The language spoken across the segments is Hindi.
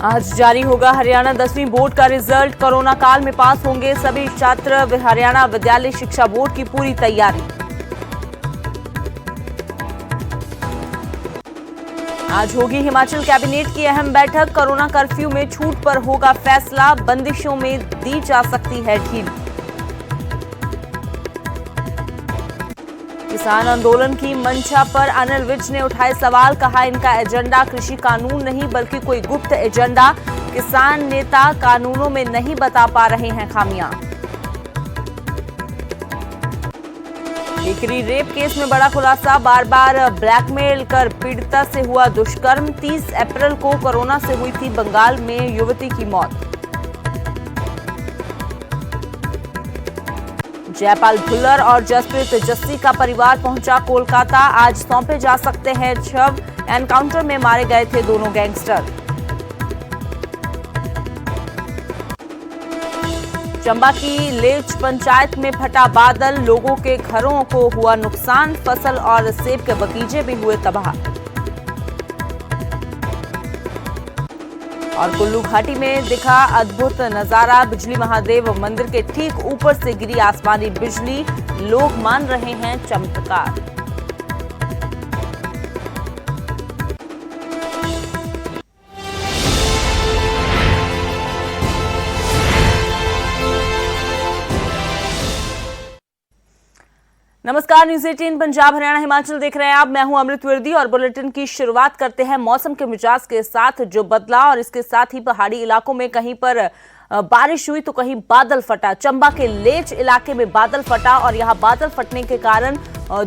आज जारी होगा हरियाणा 10वीं बोर्ड का रिजल्ट। कोरोना काल में पास होंगे सभी छात्र। हरियाणा विद्यालय शिक्षा बोर्ड की पूरी तैयारी। आज होगी हिमाचल कैबिनेट की अहम बैठक। कोरोना कर्फ्यू में छूट पर होगा फैसला। बंदिशों में दी जा सकती है ढील। किसान आंदोलन की मंशा पर अनिल विज ने उठाए सवाल। कहा, इनका एजेंडा कृषि कानून नहीं बल्कि कोई गुप्त एजेंडा। किसान नेता कानूनों में नहीं बता पा रहे हैं खामियां। टिकरी रेप केस में बड़ा खुलासा। बार बार ब्लैकमेल कर पीड़िता से हुआ दुष्कर्म। 30 अप्रैल को कोरोना से हुई थी बंगाल में युवती की मौत। जयपाल भुल्लर और जसप्रीत जस्सी का परिवार पहुंचा कोलकाता। आज सौंपे जा सकते हैं शव। एनकाउंटर में मारे गए थे दोनों गैंगस्टर। चंबा की लेच पंचायत में फटा बादल। लोगों के घरों को हुआ नुकसान। फसल और सेब के बगीचे भी हुए तबाह। और कुल्लू घाटी में दिखा अद्भुत नजारा। बिजली महादेव मंदिर के ठीक ऊपर से गिरी आसमानी बिजली। लोग मान रहे हैं चमत्कार। नमस्कार, न्यूज़ 18 पंजाब हरियाणा हिमाचल देख रहे हैं आप। मैं हूं अमृत विरदी और बुलेटिन की शुरुआत करते हैं मौसम के मिजाज के साथ जो बदला और इसके साथ ही पहाड़ी इलाकों में कहीं पर बारिश हुई तो कहीं बादल फटा। चंबा के लेच इलाके में बादल फटा और यहां बादल फटने के कारण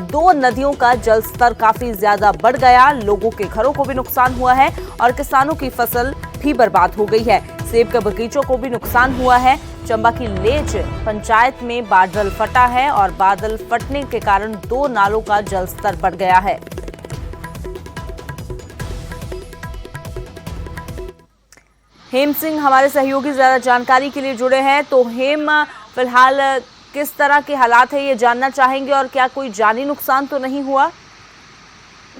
2 नदियों का जलस्तर काफी ज्यादा बढ़ गया। लोगों के घरों को भी नुकसान हुआ है और किसानों की फसल भी बर्बाद हो गई है। सेब के बगीचों को भी नुकसान हुआ है। चंबा की लेच पंचायत में बादल फटा है और बादल फटने के कारण 2 नालों का जलस्तर बढ़ गया है। हेम सिंह हमारे सहयोगी ज्यादा जानकारी के लिए जुड़े हैं। तो हेम, फिलहाल किस तरह के हालात है ये जानना चाहेंगे और क्या कोई जानी नुकसान तो नहीं हुआ?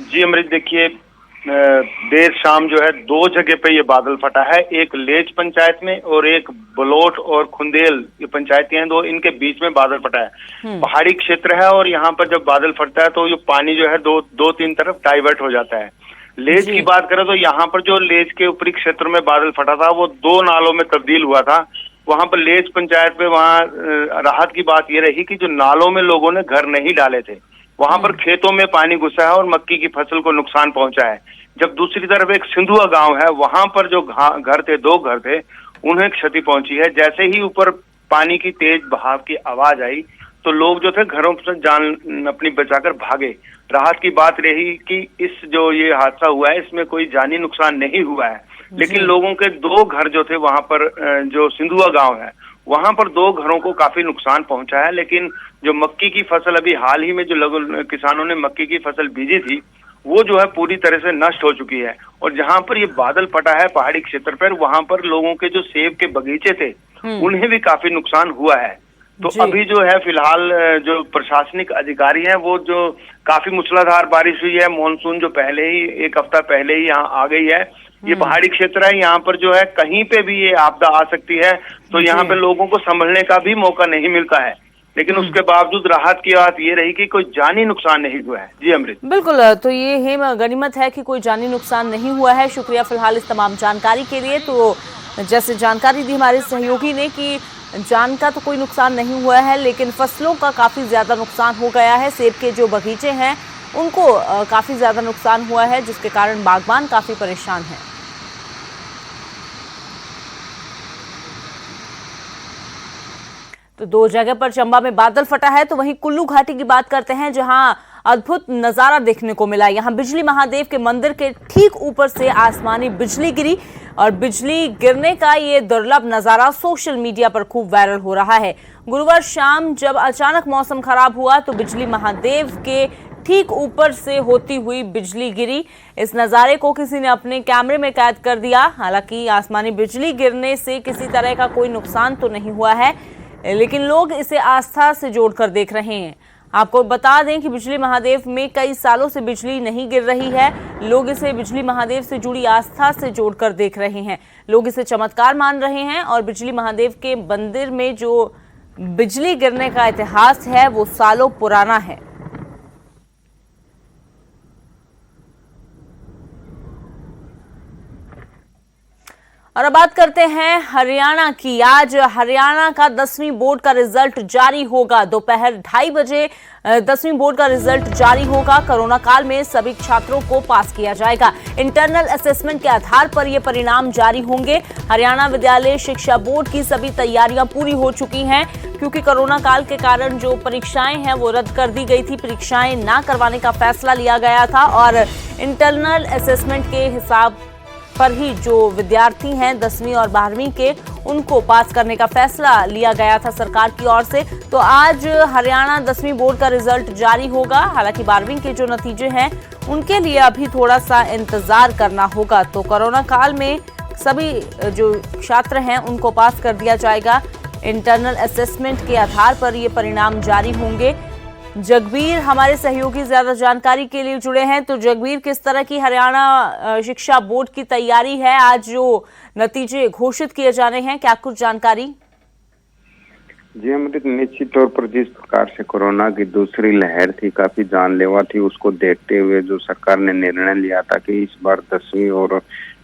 जी अमृत, देखिए देर शाम जो है 2 जगह पे ये बादल फटा है। एक लेच पंचायत में और एक बलोट और खुंदेल ये पंचायतें हैं 2, इनके बीच में बादल फटा है। पहाड़ी क्षेत्र है और यहाँ पर जब बादल फटता है तो ये पानी जो है दो तीन तरफ डाइवर्ट हो जाता है। लेच की बात करें तो यहाँ पर जो लेच के ऊपरी क्षेत्र में बादल फटा था वो 2 नालों में तब्दील हुआ था। वहां पर लेच पंचायत पे वहाँ राहत की बात ये रही कि जो नालों में लोगों ने घर नहीं डाले थे वहां पर खेतों में पानी घुसा है और मक्की की फसल को नुकसान पहुंचा है। जब दूसरी तरफ एक सिंधुआ गांव है वहां पर जो घर थे 2 घर थे उन्हें क्षति पहुंची है। जैसे ही ऊपर पानी की तेज बहाव की आवाज आई तो लोग जो थे घरों से जान अपनी बचाकर भागे। राहत की बात रही कि इस जो ये हादसा हुआ है इसमें कोई जानी नुकसान नहीं हुआ है, लेकिन लोगों के 2 घर जो थे वहां पर जो सिंधुआ गांव है वहां पर 2 घरों को काफी नुकसान पहुंचा है। लेकिन जो मक्की की फसल अभी हाल ही में जो किसानों ने मक्की की फसल बीजी थी वो जो है पूरी तरह से नष्ट हो चुकी है। और जहां पर ये बादल फटा है पहाड़ी क्षेत्र पर वहां पर लोगों के जो सेब के बगीचे थे उन्हें भी काफी नुकसान हुआ है। तो अभी जो है फिलहाल जो प्रशासनिक अधिकारी हैं वो जो काफी मूसलाधार बारिश हुई है। मॉनसून जो पहले ही 1 हफ्ता पहले ही यहाँ आ गई है। ये पहाड़ी क्षेत्र है, यहाँ पर जो है कहीं पे भी ये आपदा आ सकती है तो यहाँ पे लोगों को संभलने का भी मौका नहीं मिलता है। लेकिन उसके बावजूद राहत की बात ये रही कि कोई जानी नुकसान नहीं हुआ है। जी अमृत। बिल्कुल, तो ये हेम गनीमत है कि कोई जानी नुकसान नहीं हुआ है। शुक्रिया फिलहाल इस तमाम जानकारी के लिए। तो जैसे जानकारी दी हमारे सहयोगी ने कि जान का तो कोई नुकसान नहीं हुआ है लेकिन फसलों का काफी ज्यादा नुकसान हो गया है। सेब के जो बगीचे हैं उनको काफी ज्यादा नुकसान हुआ है जिसके कारण बागबान काफी परेशान है। तो 2 जगह पर चंबा में बादल फटा है। तो वहीं कुल्लू घाटी की बात करते हैं जहां अद्भुत नजारा देखने को मिला। यहां बिजली महादेव के मंदिर के ठीक ऊपर से आसमानी बिजली गिरी और बिजली गिरने का ये दुर्लभ नजारा सोशल मीडिया पर खूब वायरल हो रहा है। गुरुवार शाम जब अचानक मौसम खराब हुआ तो बिजली महादेव के ठीक ऊपर से होती हुई बिजली गिरी। इस नजारे को किसी ने अपने कैमरे में कैद कर दिया। हालांकि आसमानी बिजली गिरने से किसी तरह का कोई नुकसान तो नहीं हुआ है लेकिन लोग इसे आस्था से जोड़कर देख रहे हैं। आपको बता दें कि बिजली महादेव में कई सालों से बिजली नहीं गिर रही है। लोग इसे बिजली महादेव से जुड़ी आस्था से जोड़कर देख रहे हैं। लोग इसे चमत्कार मान रहे हैं और बिजली महादेव के मंदिर में जो बिजली गिरने का इतिहास है वो सालों पुराना है। और अब बात करते हैं हरियाणा की। आज हरियाणा का 10वीं बोर्ड का रिजल्ट जारी होगा। दोपहर 2:30 बजे 10वीं बोर्ड का रिजल्ट जारी होगा। कोरोना काल में सभी छात्रों को पास किया जाएगा। इंटरनल असेसमेंट के आधार पर ये परिणाम जारी होंगे। हरियाणा विद्यालय शिक्षा बोर्ड की सभी तैयारियां पूरी हो चुकी हैं, क्योंकि कोरोना काल के कारण जो परीक्षाएं हैं वो रद्द कर दी गई थी। परीक्षाएं ना करवाने का फैसला लिया गया था और इंटरनल असेसमेंट के हिसाब पर ही जो विद्यार्थी हैं 10वीं और 12वीं के, उनको पास करने का फैसला लिया गया था सरकार की ओर से। तो आज हरियाणा 10वीं बोर्ड का रिजल्ट जारी होगा। हालांकि 12वीं के जो नतीजे हैं उनके लिए अभी थोड़ा सा इंतजार करना होगा। तो कोरोना काल में सभी जो छात्र हैं उनको पास कर दिया जाएगा। इंटरनल असेसमेंट के आधार पर ये परिणाम जारी होंगे। जगबीर हमारे सहयोगी ज्यादा जानकारी के लिए जुड़े हैं। तो जगबीर, किस तरह की हरियाणा शिक्षा बोर्ड की तैयारी है? आज जो नतीजे घोषित किए जाने हैं, क्या कुछ जानकारी? जी अमृत, निश्चित तौर पर जिस प्रकार से कोरोना की दूसरी लहर थी, काफी जानलेवा थी, उसको देखते हुए जो सरकार ने निर्णय लिया था कि इस बार 10वीं और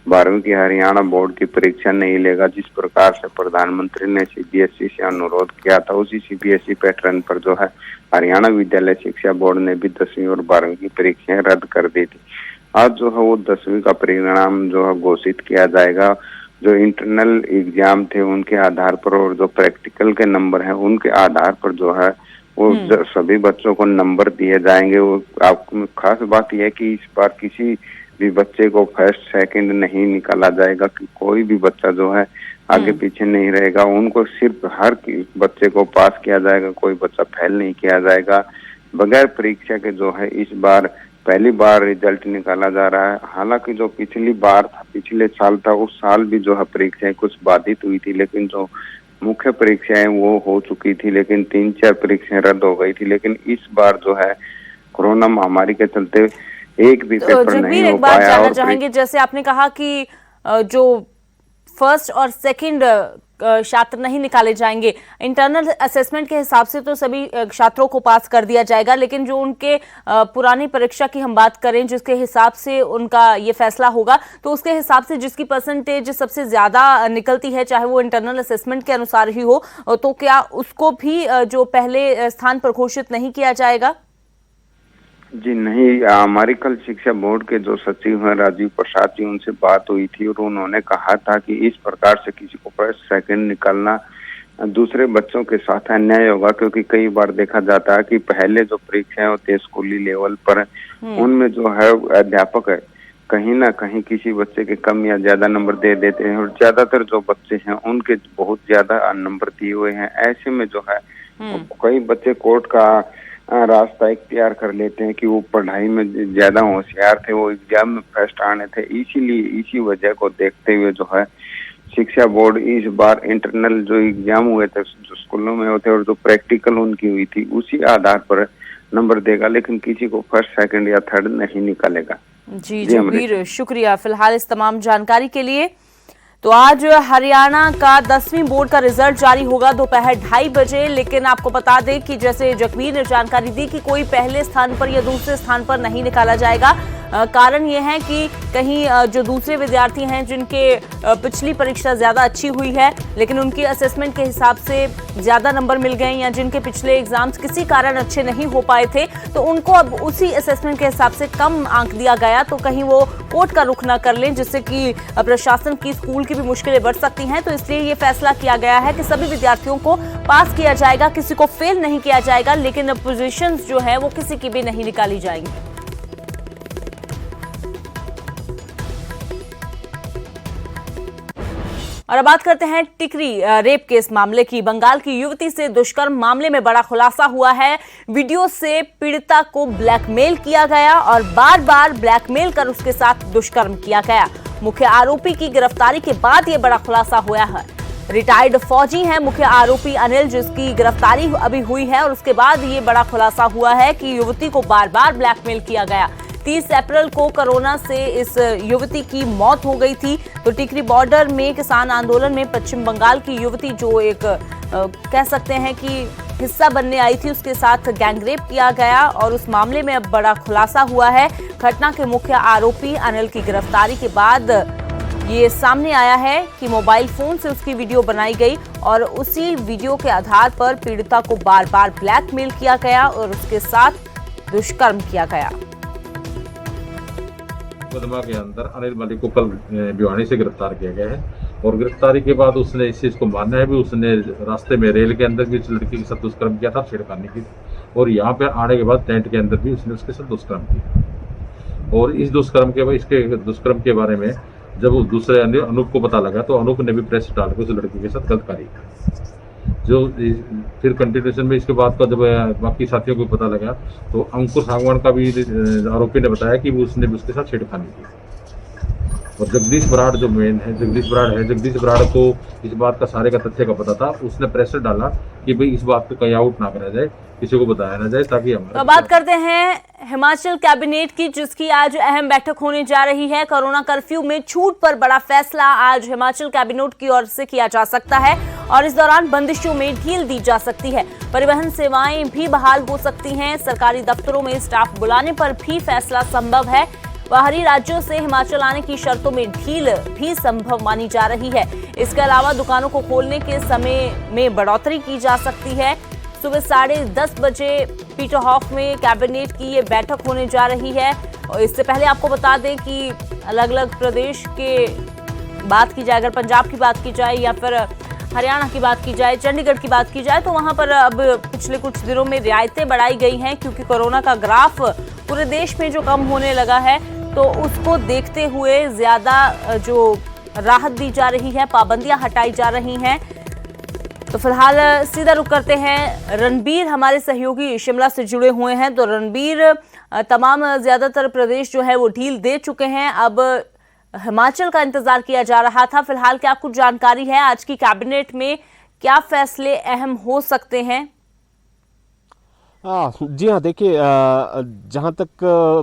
12वीं की हरियाणा बोर्ड की परीक्षा नहीं लेगा। जिस प्रकार से प्रधानमंत्री ने सीबीएसई से अनुरोध किया था, उसी सीबीएसई पैटर्न पर जो है हरियाणा विद्यालय शिक्षा बोर्ड ने भी 10वीं और 12वीं की परीक्षाएं रद्द कर दी थी। आज जो है वो 10वीं का परिणाम जो है घोषित किया जाएगा। जो इंटरनल एग्जाम थे उनके आधार पर और जो प्रैक्टिकल के नंबर हैं उनके आधार पर जो है वो सभी बच्चों को नंबर दिए जाएंगे। वो आपको खास बात यह है कि इस बार किसी भी बच्चे को फर्स्ट सेकंड नहीं निकाला जाएगा, कि कोई भी बच्चा जो है आगे पीछे नहीं रहेगा। उनको सिर्फ हर बच्चे को पास किया जाएगा, कोई बच्चा फेल नहीं किया जाएगा। बगैर परीक्षा के जो है इस बार पहली बार रिजल्ट निकाला जा रहा है। हालांकि जो पिछली बार था, पिछले साल था, उस साल भी जो है परीक्षाएं कुछ बाधित हुई थी, लेकिन जो मुख्य परीक्षाएं वो हो चुकी थी, लेकिन 3-4 परीक्षाएं रद्द हो गई थी। लेकिन इस बार जो है कोरोना महामारी के चलते एक भी पेपर नहीं हो पाया। जानना चाहेंगे, जैसे आपने कहा कि जो फर्स्ट और सेकंड छात्र नहीं निकाले जाएंगे, इंटरनल असेसमेंट के हिसाब से तो सभी छात्रों को पास कर दिया जाएगा, लेकिन जो उनके पुरानी परीक्षा की हम बात करें जिसके हिसाब से उनका ये फैसला होगा, तो उसके हिसाब से जिसकी परसेंटेज सबसे ज्यादा निकलती है, चाहे वो इंटरनल असेसमेंट के अनुसार ही हो, तो क्या उसको भी जो पहले स्थान पर घोषित नहीं किया जाएगा? जी नहीं, हमारी कल शिक्षा बोर्ड के जो सचिव हैं राजीव प्रसाद जी, उनसे बात हुई थी और उन्होंने कहा था कि इस प्रकार से किसी को फर्स्ट सेकंड निकालना दूसरे बच्चों के साथ अन्याय होगा, क्योंकि कई बार देखा जाता है कि पहले जो परीक्षाएं होती है स्कूली लेवल पर, उनमें जो है अध्यापक कहीं ना कहीं किसी बच्चे के कम या ज्यादा नंबर दे देते हैं और ज्यादातर जो बच्चे हैं उनके बहुत ज्यादा नंबर दिए हुए हैं। ऐसे में जो है कई बच्चे कोर्ट का रास्ता इख्तियार कर लेते हैं कि वो पढ़ाई में ज्यादा होशियार थे, वो एग्जाम में फर्स्ट आने थे। इसीलिए इसी वजह को देखते हुए जो है शिक्षा बोर्ड इस बार इंटरनल जो एग्जाम हुए थे जो स्कूलों में होते और जो प्रैक्टिकल उनकी हुई थी उसी आधार पर नंबर देगा, लेकिन किसी को फर्स्ट सेकंड या थर्ड नहीं निकालेगा। जी जगबीर, शुक्रिया फिलहाल इस तमाम जानकारी के लिए। तो आज हरियाणा का 10वीं बोर्ड का रिजल्ट जारी होगा दोपहर 2:30 बजे। लेकिन आपको बता दें कि जैसे जगबीर ने जानकारी दी कि कोई पहले स्थान पर या दूसरे स्थान पर नहीं निकाला जाएगा। कारण यह है कि कहीं जो दूसरे विद्यार्थी हैं जिनके पिछली परीक्षा ज्यादा अच्छी हुई है लेकिन उनकी असेसमेंट के हिसाब से ज्यादा नंबर मिल गए, या जिनके पिछले एग्जाम्स किसी कारण अच्छे नहीं हो पाए थे तो उनको अब उसी असेसमेंट के हिसाब से कम अंक दिया गया, तो कहीं वो कोर्ट का रुख ना कर लें, जिससे कि प्रशासन की, स्कूल की भी मुश्किलें बढ़ सकती हैं। तो इसलिए ये फैसला किया गया है कि सभी विद्यार्थियों को पास किया जाएगा, किसी को फेल नहीं किया जाएगा, लेकिन पोजीशंस जो है वो किसी की भी नहीं निकाली जाएंगी। और अब बात करते हैं टिकरी रेप केस मामले की। बंगाल की युवती से दुष्कर्म मामले में बड़ा खुलासा हुआ है। वीडियो से पीड़िता को ब्लैकमेल किया गया और बार बार ब्लैकमेल कर उसके साथ दुष्कर्म किया गया। मुख्य आरोपी की गिरफ्तारी के बाद यह बड़ा खुलासा हुआ है। रिटायर्ड फौजी हैं मुख्य आरोपी अनिल, जिसकी गिरफ्तारी अभी हुई है और उसके बाद ये बड़ा खुलासा हुआ है कि युवती को बार बार ब्लैकमेल किया गया। 30 अप्रैल को कोरोना से इस युवती की मौत हो गई थी। तो टिकरी बॉर्डर में किसान आंदोलन में पश्चिम बंगाल की युवती जो एक कह सकते हैं कि हिस्सा बनने आई थी, उसके साथ गैंगरेप किया गया और उस मामले में अब बड़ा खुलासा हुआ है। घटना के मुख्य आरोपी अनिल की गिरफ्तारी के बाद ये सामने आया है कि मोबाइल फोन से उसकी वीडियो बनाई गई और उसी वीडियो के आधार पर पीड़िता को बार बार ब्लैकमेल किया गया और उसके साथ दुष्कर्म किया गया। मुकदमा के अंदर अनिल मलिक को कल भिवानी से गिरफ्तार किया गया है और गिरफ्तारी के बाद उसने इस चीज को माना है भी उसने रास्ते में रेल के अंदर भी उस लड़की के साथ दुष्कर्म किया था, छेड़खानी की और यहाँ पे आने के बाद टेंट के अंदर भी उसने उसके साथ दुष्कर्म किया। और इस इसके दुष्कर्म के बारे में जब उस दूसरे अनूप को पता लगा तो अनूप ने भी प्रेस डाल के उस लड़की के साथ गलत कार्य किया। जो फिर कंटिन्यूशन में इसके बाद का जब बाकी साथियों को पता लगा तो अंकुर सांगवान का भी आरोपी ने बताया कि उसने भी उसके साथ छेड़खानी की। और जगदीश बराड़ जो मेन है, जगदीश बराड़ को इस बात का सारे का तथ्य का पता था। उसने प्रेशर डाला कि भाई इस बात को कहीं आउट ना करा जाए, किसी को बताया ना जाए, ताकि हमारा। तो बात करते हैं हिमाचल कैबिनेट की, जिसकी आज अहम बैठक होने जा रही है। कोरोना कर्फ्यू में छूट पर बड़ा फैसला आज हिमाचल कैबिनेट की ओर से किया जा सकता है और इस दौरान बंदिशों में ढील दी जा सकती है। परिवहन सेवाएं भी बहाल हो सकती हैं। सरकारी दफ्तरों में स्टाफ बुलाने पर भी फैसला संभव है। बाहरी राज्यों से हिमाचल आने की शर्तों में ढील भी संभव मानी जा रही है। इसके अलावा दुकानों को खोलने के समय में बढ़ोतरी की जा सकती है। सुबह 10:30 बजे पीटरहॉफ में कैबिनेट की ये बैठक होने जा रही है। और इससे पहले आपको बता दें कि अलग अलग प्रदेश के बात की जाए, अगर पंजाब की बात की जाए या फिर हरियाणा की बात की जाए, चंडीगढ़ की बात की जाए, तो वहां पर अब पिछले कुछ दिनों में रियायतें बढ़ाई गई हैं, क्योंकि कोरोना का ग्राफ पूरे देश में जो कम होने लगा है तो उसको देखते हुए ज्यादा जो राहत दी जा रही है, पाबंदियां हटाई जा रही हैं। तो फिलहाल सीधा रुख करते हैं, रणबीर हमारे सहयोगी शिमला से जुड़े हुए हैं। तो रणबीर, तमाम ज्यादातर प्रदेश जो है वो ढील दे चुके हैं, अब हिमाचल का इंतजार किया जा रहा था। फिलहाल क्या कुछ जानकारी है, आज की कैबिनेट में क्या फैसले अहम हो सकते हैं? जी हाँ, देखिए, जहाँ तक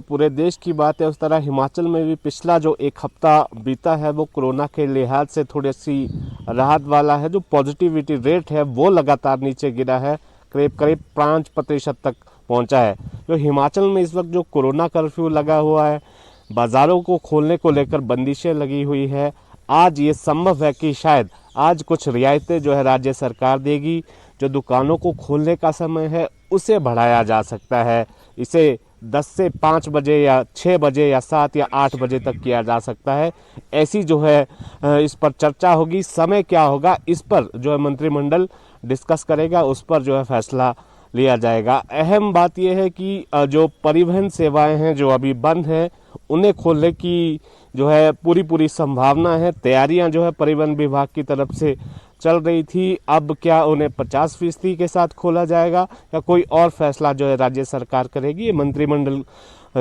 पूरे देश की बात है, उस तरह हिमाचल में भी पिछला जो एक हफ्ता बीता है वो कोरोना के लिहाज से थोड़ी सी राहत वाला है। जो पॉजिटिविटी रेट है वो लगातार नीचे गिरा है, करीब 5% तक पहुँचा है। जो हिमाचल में इस वक्त जो कोरोना कर्फ्यू लगा हुआ है, बाज़ारों को खोलने को लेकर बंदिशें लगी हुई है। आज ये संभव है कि शायद आज कुछ रियायतें जो है राज्य सरकार देगी। जो दुकानों को खोलने का समय है उसे बढ़ाया जा सकता है, इसे 10 से 5 बजे या 6 बजे या 7 या 8 बजे तक किया जा सकता है। ऐसी जो है इस पर चर्चा होगी। समय क्या होगा इस पर जो है मंत्रिमंडल डिस्कस करेगा, उस पर जो है फैसला लिया जाएगा। अहम बात यह है कि जो परिवहन सेवाएं हैं जो अभी बंद हैं उन्हें खोलने की जो है पूरी संभावना है। तैयारियां जो है परिवहन विभाग की तरफ से चल रही थी। अब क्या उन्हें 50% के साथ खोला जाएगा या कोई और फैसला जो है राज्य सरकार करेगी, ये मंत्रिमंडल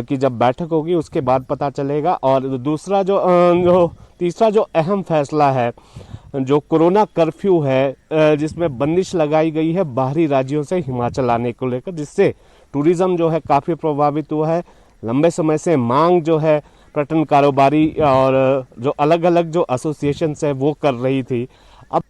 की जब बैठक होगी उसके बाद पता चलेगा। और दूसरा तीसरा जो अहम फैसला है, जो कोरोना कर्फ्यू है जिसमें बंदिश लगाई गई है बाहरी राज्यों से हिमाचल आने को लेकर, जिससे टूरिज्म जो है काफ़ी प्रभावित हुआ है। लंबे समय से मांग जो है पर्यटन कारोबारी और जो अलग अलग जो एसोसिएशंस है वो कर रही थी। अब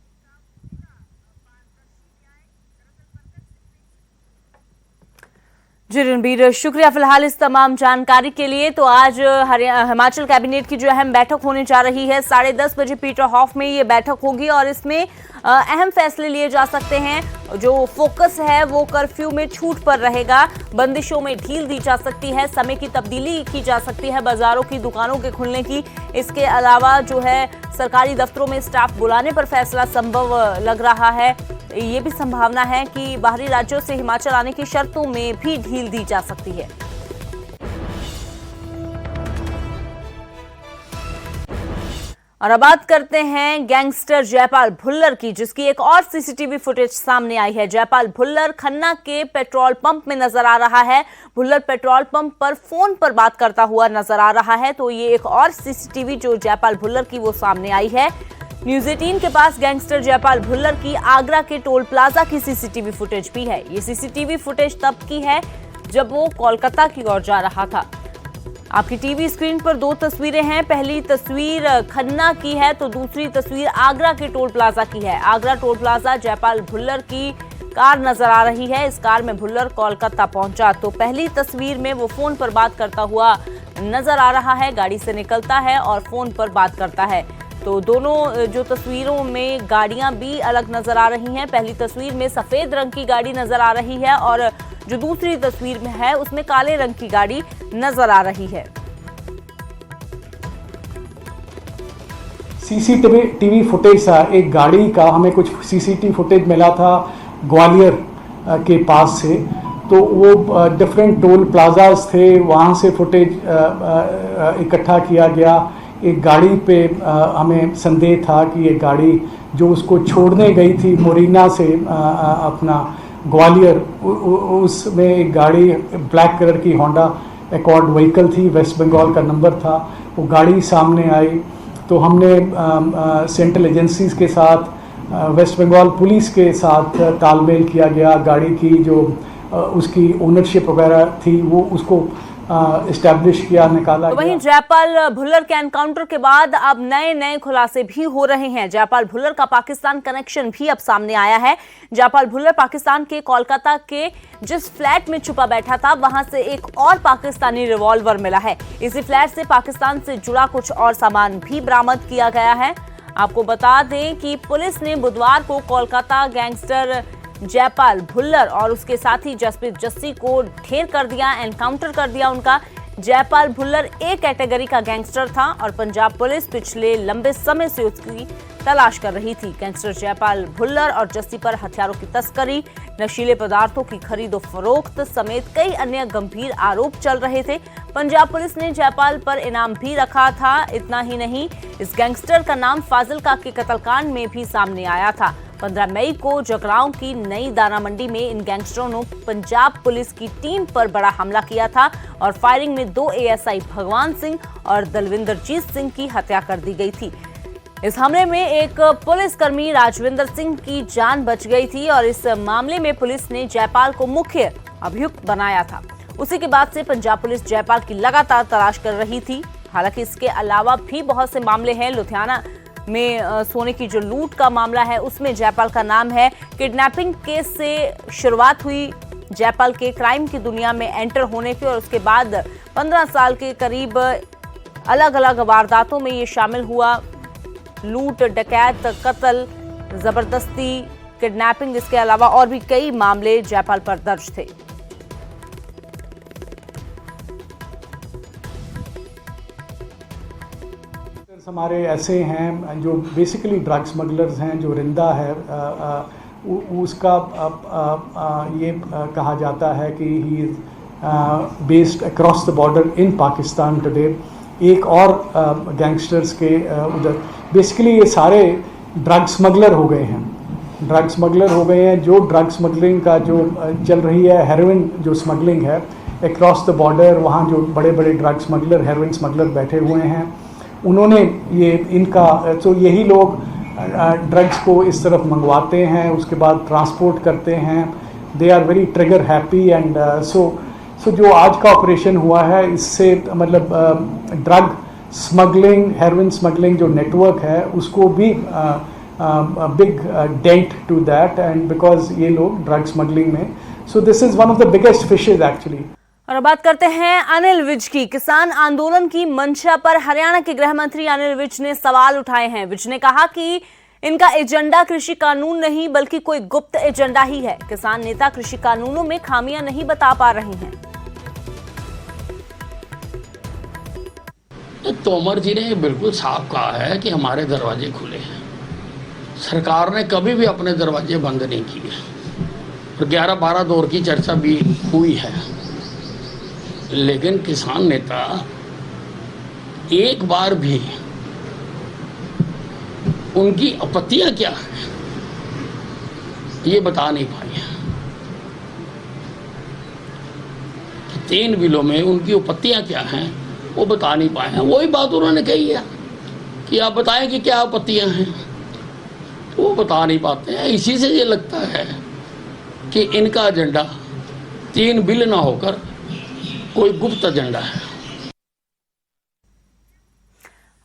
जी रणबीर, शुक्रिया फिलहाल इस तमाम जानकारी के लिए। तो आज हिमाचल कैबिनेट की जो अहम बैठक होने जा रही है, 10:30 बजे पीटरहॉफ में ये बैठक होगी और इसमें अहम फैसले लिए जा सकते हैं। जो फोकस है वो कर्फ्यू में छूट पर रहेगा, बंदिशों में ढील दी जा सकती है, समय की तब्दीली की जा सकती है बाजारों की, दुकानों के खुलने की। इसके अलावा जो है सरकारी दफ्तरों में स्टाफ बुलाने पर फैसला संभव लग रहा है। ये भी संभावना है कि बाहरी राज्यों से हिमाचल आने की शर्तों में भी ढील दी जा सकती है। और अब बात करते हैं गैंगस्टर जयपाल भुल्लर की, जिसकी एक और सीसीटीवी फुटेज सामने आई है। जयपाल भुल्लर खन्ना के पेट्रोल पंप में नजर आ रहा है। भुल्लर पेट्रोल पंप पर फोन पर बात करता हुआ नजर आ रहा है। तो ये एक और सीसीटीवी जो जयपाल भुल्लर की वो सामने आई है। न्यूज 18 के पास गैंगस्टर जयपाल भुल्लर की आगरा के टोल प्लाजा की सीसीटीवी फुटेज भी है। ये सीसीटीवी फुटेज तब की है जब वो कोलकाता की ओर जा रहा था। आपकी टीवी स्क्रीन पर दो तस्वीरें हैं। पहली तस्वीर खन्ना की है तो दूसरी तस्वीर आगरा के टोल प्लाजा की है। आगरा टोल प्लाजा जयपाल भुल्लर की कार नजर आ रही है। इस कार में भुल्लर कोलकाता पहुंचा तो पहली तस्वीर में वो फोन पर बात करता हुआ नजर आ रहा है। गाड़ी से निकलता है और फोन पर बात करता है। तो दोनों जो तस्वीरों में गाड़ियां भी अलग नजर आ रही हैं। पहली तस्वीर में सफेद रंग की गाड़ी नजर आ रही है और जो दूसरी तस्वीर में है उसमें काले रंग की गाड़ी नजर आ रही है। सीसीटीवी फुटेज था एक गाड़ी का, हमें कुछ सीसीटीवी फुटेज मिला था ग्वालियर के पास से। तो वो डिफरेंट टोल प्लाजाज थे, वहाँ से फुटेज इकट्ठा किया गया। एक गाड़ी पे हमें संदेह था कि ये गाड़ी जो उसको छोड़ने गई थी मोरिना से अपना ग्वालियर, उसमें एक गाड़ी ब्लैक कलर की होंडा एकॉर्ड व्हीकल थी, वेस्ट बंगाल का नंबर था। वो गाड़ी सामने आई तो हमने सेंट्रल एजेंसीज के साथ, वेस्ट बंगाल पुलिस के साथ तालमेल किया गया। गाड़ी की जो उसकी ओनरशिप वगैरह थी वो उसको एस्टैब्लिश किया, निकाला तो वहीं जयपाल भुल्लर के एनकाउंटर के बाद अब नए खुलासे भी हो रहे हैं। जयपाल भुल्लर का पाकिस्तान कनेक्शन भी अब सामने आया है। जयपाल भुल्लर पाकिस्तान के कोलकाता के जिस फ्लैट में छुपा बैठा था वहां से एक और पाकिस्तानी रिवॉल्वर मिला है। इसी फ्लैट से पाकिस्तान से जुड़ा कुछ और सामान भी बरामद किया गया है। आपको बता दें कि पुलिस ने बुधवार को कोलकाता गैंगस्टर जयपाल भुल्लर और उसके साथी जसप्रीत जस्सी को ढेर कर दिया, एनकाउंटर कर दिया उनका। जयपाल भुल्लर ए कैटेगरी का गैंगस्टर था और पंजाब पुलिस पिछले लंबे समय से उसकी तलाश कर रही थी। गैंगस्टर जयपाल भुल्लर और जस्सी पर हथियारों की तस्करी, नशीले पदार्थों की खरीदो फरोख्त समेत कई अन्य गंभीर आरोप चल रहे थे। पंजाब पुलिस ने जयपाल पर इनाम भी रखा था। इतना ही नहीं, इस गैंगस्टर का नाम फाजिलका के कत्लकांड में भी सामने आया था। 15 मई को जगरांव की नई दाना मंडी में इन गैंगस्टरों ने पंजाब पुलिस की टीम पर बड़ा हमला किया था और फायरिंग में 2 एएसआई भगवान सिंह और दलविंदरजीत सिंह की हत्या कर दी गई थी। इस हमले में एक पुलिसकर्मी राजविंदर सिंह की जान बच गई थी और इस मामले में पुलिस ने जयपाल को मुख्य अभियुक्त बनाया था। उसी के बाद से पंजाब पुलिस जयपाल की लगातार तलाश कर रही थी। हालांकि इसके अलावा भी बहुत से मामले हैं। लुधियाना में सोने की जो लूट का मामला है उसमें जयपाल का नाम है। किडनैपिंग केस से शुरुआत हुई जयपाल के क्राइम की दुनिया में एंटर होने की और उसके बाद 15 साल के करीब अलग अलग वारदातों में ये शामिल हुआ। लूट, डकैत, कत्ल, जबरदस्ती, किडनैपिंग, इसके अलावा और भी कई मामले जयपाल पर दर्ज थे। हमारे ऐसे हैं जो बेसिकली ड्रग स्मगलर्स हैं। जो रिंदा है उसका ये कहा जाता है कि he is based across the border in Pakistan today. एक और गैंगस्टर्स के उधर बेसिकली ये सारे ड्रग स्मगलर हो गए हैं। ड्रग स्मगलर हो गए हैं। जो ड्रग स्मगलिंग का जो चल रही है, हेरोइन जो स्मगलिंग है अक्रॉस द बॉर्डर, वहाँ जो बड़े बड़े ड्रग स्मगलर, हेरोइन स्मगलर बैठे हुए हैं, उन्होंने ये इनका तो यही लोग ड्रग्स को इस तरफ मंगवाते हैं, उसके बाद ट्रांसपोर्ट करते हैं। They are very trigger happy and so जो आज का ऑपरेशन हुआ है इससे मतलब ड्रग स्मगलिंग, हेरोइन स्मगलिंग जो नेटवर्क है उसको भी big dent to that and because ये लोग ड्रग स्मगलिंग में, so this is one of the biggest fishes actually. और बात करते हैं अनिल विज की। किसान आंदोलन की मंशा पर हरियाणा के गृह मंत्री अनिल विज ने सवाल उठाए हैं। विज ने कहा कि इनका एजेंडा कृषि कानून नहीं बल्कि कोई गुप्त एजेंडा ही है। किसान नेता कृषि कानूनों में खामियां नहीं बता पा रहे हैं। तोमर जी ने बिल्कुल साफ कहा है कि हमारे दरवाजे खुले हैं। सरकार ने कभी भी अपने दरवाजे बंद नहीं किए और 11-12 दौर की चर्चा भी हुई है। लेकिन किसान नेता एक बार भी उनकी आपत्तियां क्या है ये बता नहीं पाए। 3 बिलों में उनकी आपत्तियां क्या हैं वो बता नहीं पाए हैं। वही बात उन्होंने कही है कि आप बताएं कि क्या आपत्तियां हैं। वो बता नहीं पाते हैं। इसी से ये लगता है कि इनका एजेंडा 3 बिल ना होकर कोई गुप्त एजेंडा है।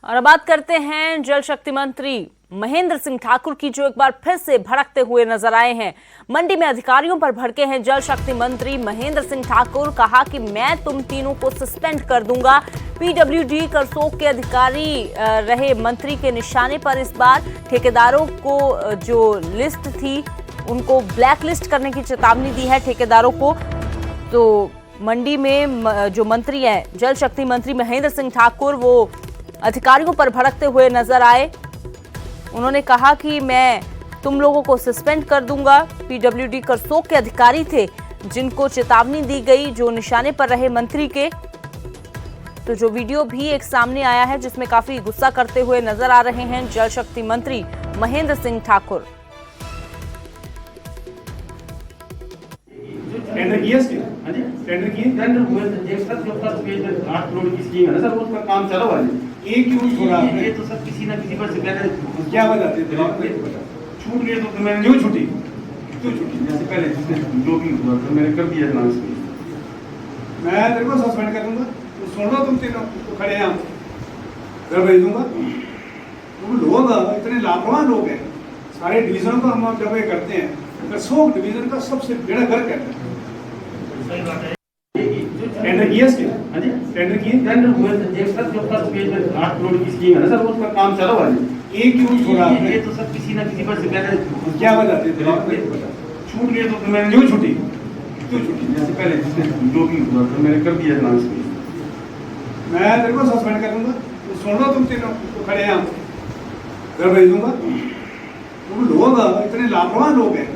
और अब बात करते हैं जल शक्ति मंत्री महेंद्र सिंह ठाकुर की, जो एक बार फिर से भड़कते हुए नजर आए हैं। मंडी में अधिकारियों पर भड़के हैं जल शक्ति मंत्री महेंद्र सिंह ठाकुर। कहा कि मैं तुम तीनों को सस्पेंड कर दूंगा। पीडब्ल्यूडी करसोग के अधिकारी रहे मंत्री के निशाने पर इस बार। ठेकेदारों को जो लिस्ट थी उनको ब्लैक लिस्ट करने की चेतावनी दी है ठेकेदारों को। तो मंडी में जो मंत्री है जल शक्ति मंत्री महेंद्र सिंह ठाकुर, वो अधिकारियों पर भड़कते हुए नजर आए। उन्होंने कहा कि मैं तुम लोगों को सस्पेंड कर दूंगा। पीडब्ल्यूडी करसोग के अधिकारी थे जिनको चेतावनी दी गई, जो निशाने पर रहे मंत्री के। तो जो वीडियो भी एक सामने आया है जिसमें काफी गुस्सा करते हुए नजर आ रहे हैं जल शक्ति मंत्री महेंद्र सिंह ठाकुर। टेंडर किया टेंडर किए टेंडर हुए थे सर, जो फर्स्ट फेज में 8 करोड़ की स्कीम है ना सर, उसका काम चला हुआ है। एक क्यों छोड़ा आपने? ये तो सब किसी ना किसी पर से पहले क्या बताते थे आप? छूट गए तो मैंने क्यों छूटी? जैसे पहले जो भी हुआ था मैंने कर दिया अनाउंस। मैं तेरे को सस्पेंड कर दूंगा। तो सुन लो तुम तीनों तो खड़े हैं, घर भेज दूंगा। तुम लोग इतने लापरवाह लोग हैं। सारे डिवीजनों को हम जब ये करते हैं, करसोग डिवीजन का सबसे बड़ा घर कहते हैं। टेंडर किया टेंडर किए टेंडर हुए थे सर, जो फर्स्ट फेज में 8 करोड़ की स्कीम है ना सर, उसका काम चला हुआ है। एक क्यों छोड़ा आपने? ये तो सब किसी ना किसी पर से पहले क्या बताते थे आप? छूट गए तो मैंने क्यों छूटी? जैसे पहले जो भी हुआ था मैंने कर दिया अनाउंस। मैं तेरे को सस्पेंड कर दूंगा। तो सुन लो तुम तीनों तो खड़े हैं, घर भेज दूंगा। तुम लोग इतने लापरवाह लोग हैं।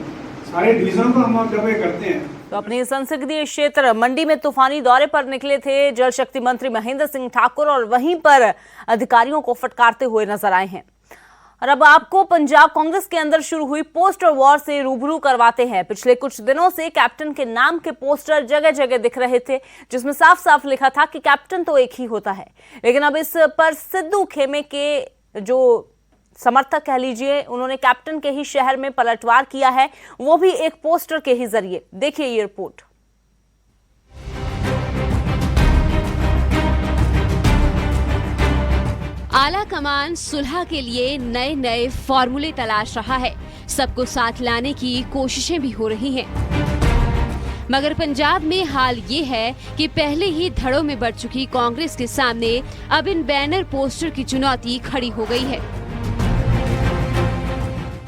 सारे डिवीजनों को हम जब ये करते हैं। तो अपने संसदीय क्षेत्र मंडी में तूफानी दौरे पर निकले थे जल शक्ति मंत्री महेंद्र सिंह ठाकुर, और वहीं पर अधिकारियों को फटकारते हुए नजर आए हैं। और अब आपको पंजाब कांग्रेस के अंदर शुरू हुई पोस्टर वॉर से रूबरू करवाते हैं। पिछले कुछ दिनों से कैप्टन के नाम के पोस्टर जगह जगह दिख रहे थे, जिसमें साफ साफ लिखा था कि कैप्टन तो एक ही होता है। लेकिन अब इस पर सिद्धू खेमे के जो समर्थक कह लीजिए, उन्होंने कैप्टन के ही शहर में पलटवार किया है, वो भी एक पोस्टर के ही जरिए। देखिए ये रिपोर्ट। आला कमान सुलह के लिए नए नए फॉर्मूले तलाश रहा है। सबको साथ लाने की कोशिशें भी हो रही हैं। मगर पंजाब में हाल ये है कि पहले ही धड़ों में बढ़ चुकी कांग्रेस के सामने अब इन बैनर पोस्टर की चुनौती खड़ी हो गई है।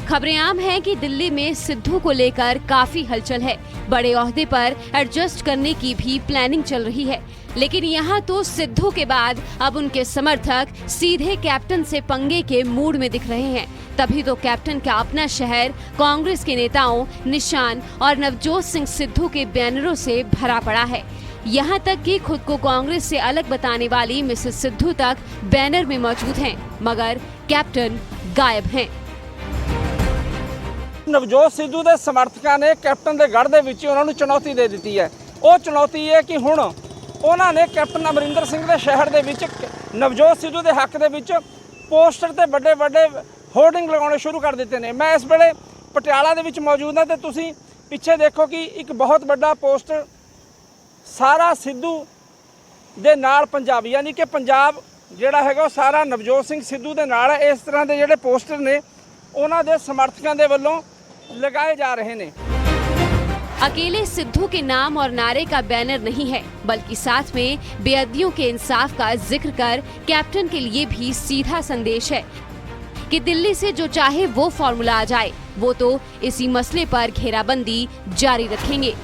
खबरें आम हैं कि दिल्ली में सिद्धू को लेकर काफी हलचल है। बड़े ओहदे पर एडजस्ट करने की भी प्लानिंग चल रही है। लेकिन यहाँ तो सिद्धू के बाद अब उनके समर्थक सीधे कैप्टन से पंगे के मूड में दिख रहे हैं। तभी तो कैप्टन का अपना शहर कांग्रेस के नेताओं, निशान और नवजोत सिंह सिद्धू के बैनरों से भरा पड़ा है। यहाँ तक कि खुद को कांग्रेस से अलग बताने वाली मिसेस सिद्धू तक बैनर में मौजूद हैं, मगर कैप्टन गायब हैं। ਨਵਜੋਤ ਸਿੱਧੂ ਦੇ ਸਮਰਥਕਾਂ ਨੇ ਕੈਪਟਨ ਦੇ ਗੜ੍ਹ ਦੇ ਵਿੱਚ ਉਹਨਾਂ ਨੂੰ ਚੁਣੌਤੀ ਦੇ ਦਿੱਤੀ ਹੈ। ਉਹ ਚੁਣੌਤੀ ਇਹ ਕਿ ਹੁਣ ਉਹਨਾਂ ਨੇ ਕੈਪਟਨ ਅਮਰਿੰਦਰ ਸਿੰਘ ਦੇ ਸ਼ਹਿਰ ਦੇ ਵਿੱਚ ਨਵਜੋਤ ਸਿੱਧੂ ਦੇ ਹੱਕ ਦੇ ਵਿੱਚ ਪੋਸਟਰ ਤੇ ਵੱਡੇ ਵੱਡੇ ਹੋਰਡਿੰਗ ਲਗਾਉਣੇ ਸ਼ੁਰੂ ਕਰ ਦਿੱਤੇ ਨੇ। ਮੈਂ ਇਸ ਵੇਲੇ ਪਟਿਆਲਾ ਦੇ ਵਿੱਚ ਮੌਜੂਦ ਹਾਂ ਤੇ ਤੁਸੀਂ ਪਿੱਛੇ ਦੇਖੋ ਕਿ ਇੱਕ ਬਹੁਤ ਵੱਡਾ ਪੋਸਟਰ ਸਾਰਾ ਸਿੱਧੂ ਦੇ ਨਾਲ ਪੰਜਾਬ, ਯਾਨੀ ਕਿ ਪੰਜਾਬ ਜਿਹੜਾ ਹੈਗਾ ਉਹ ਸਾਰਾ ਨਵਜੋਤ ਸਿੰਘ ਸਿੱਧੂ ਦੇ ਨਾਲ ਹੈ। ਇਸ ਤਰ੍ਹਾਂ ਦੇ ਜਿਹੜੇ ਪੋਸਟਰ ਨੇ ਉਹਨਾਂ ਦੇ ਸਮਰਥਕਾਂ ਦੇ ਵੱਲੋਂ लगाए जा रहे हैं। अकेले सिद्धू के नाम और नारे का बैनर नहीं है, बल्कि साथ में बेअदबियों के इंसाफ का जिक्र कर कैप्टन के लिए भी सीधा संदेश है कि दिल्ली से जो चाहे वो फॉर्मूला आ जाए, वो तो इसी मसले पर घेराबंदी जारी रखेंगे।